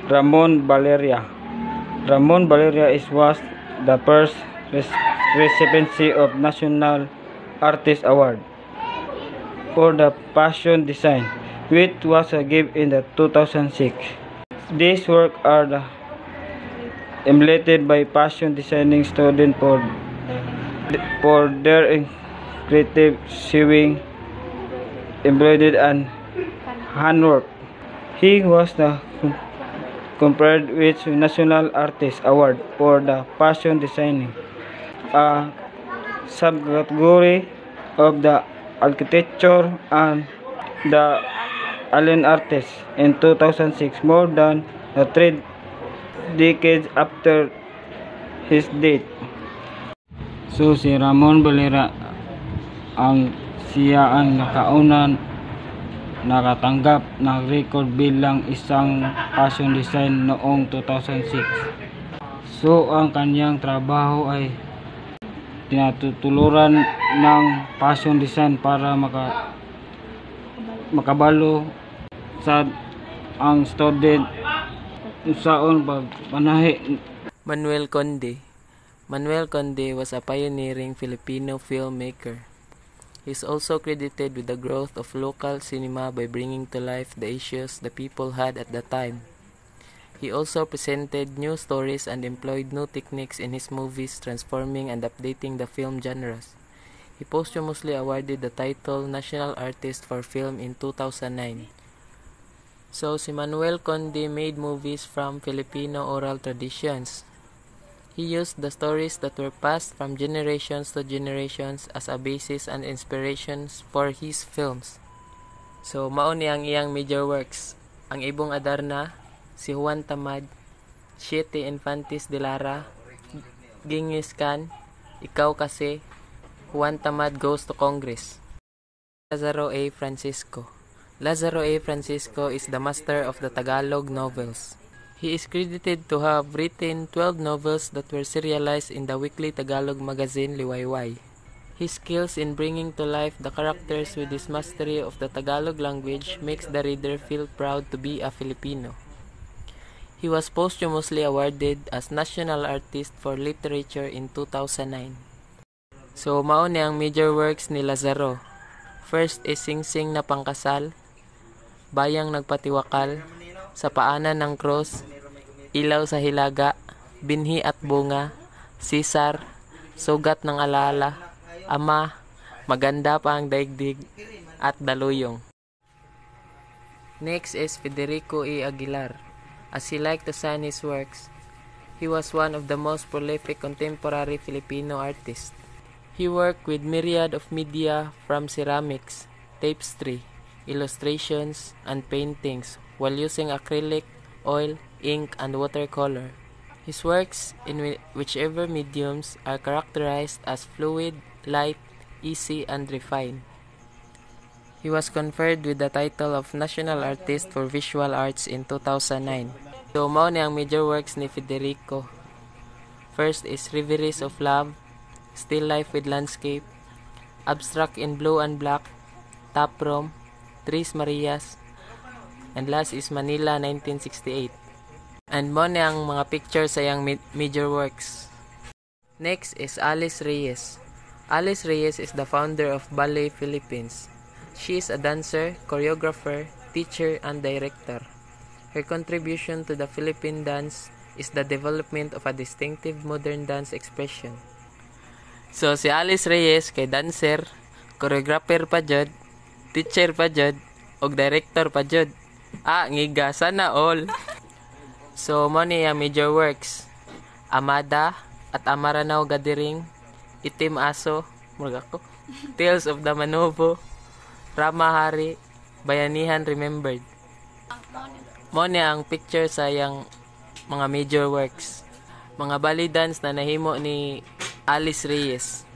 Ramon Valeria. Ramon Valeria was the first recipient of National Artist Award for the fashion design, which was given in the 2006. These works are emulated by fashion designing students for their creative sewing, embroidery, and handwork. He was conferred with National Artist Award for the fashion designing, a subcategory of the architecture and the alien artist in 2006, more than 3 decades after his death. So si Ramon Valeria siya ang nakatanggap ng record bilang isang fashion design noong 2006. So ang kanyang trabaho ay tinatutuluran ng fashion design para makabalo sa ang student saon pagpanahi. Manuel Conde. Manuel Conde was a pioneering Filipino filmmaker. He is also credited with the growth of local cinema by bringing to life the issues the people had at the time. He also presented new stories and employed new techniques in his movies, transforming and updating the film genres. He posthumously awarded the title National Artist for Film in 2009. So, si Manuel Conde made movies from Filipino oral traditions. He used the stories that were passed from generations to generations as a basis and inspirations for his films. So, mao ni ang iyang major works. Ang Ibong Adarna, Si Juan Tamad, Siete Infantes de Lara, Genghis Khan, Ikaw Kasi, Juan Tamad Goes to Congress. Lazaro A. Francisco. Lazaro A. Francisco is the master of the Tagalog novels. He is credited to have written 12 novels that were serialized in the weekly Tagalog magazine Liwayway. His skills in bringing to life the characters with his mastery of the Tagalog language makes the reader feel proud to be a Filipino. He was posthumously awarded as National Artist for Literature in 2009. So, mao ni ang major works ni Lazaro. First is Singsing na Pangkasal, Bayang Nagpatiwakal, Sa Paanan ng Cross, Ilaw sa Hilaga, Binhi at Bunga, Sisar, Sugat ng Alaala, Ama, Maganda pa ang Daigdig, at Daluyong. Next is Federico E. Aguilar. As he liked to sign his works, he was one of the most prolific contemporary Filipino artists. He worked with myriad of media from ceramics, tapestry, illustrations, and paintings while using acrylic, oil, ink, and watercolor. His works, in whichever mediums, are characterized as fluid, light, easy, and refined. He was conferred with the title of National Artist for Visual Arts in 2009. So, mao ni ang major works ni Federico. First is Reveries of Love, Still Life with Landscape, Abstract in Blue and Black, Taproom, Tres Marias, and last is Manila 1968. And mo ni ang mga pictures sa iyang major works. Next is Alice Reyes. Alice Reyes is the founder of Ballet Philippines. She is a dancer, choreographer, teacher, and director. Her contribution to the Philippine dance is the development of a distinctive modern dance expression. So, si Alice Reyes kay dancer, choreographer pa jud, teacher pa jud, og director pa jud. Ngiga, sana all. So, mo ni ang major works. Amada at Amaranaw Gadiring, Itim Aso, murag ako, Tales of the Manobo, Rama Hari, Bayanihan Remembered. Mo ni ang picture sa yang mga major works. Mga ballet dance na nahimo ni Alice Reyes.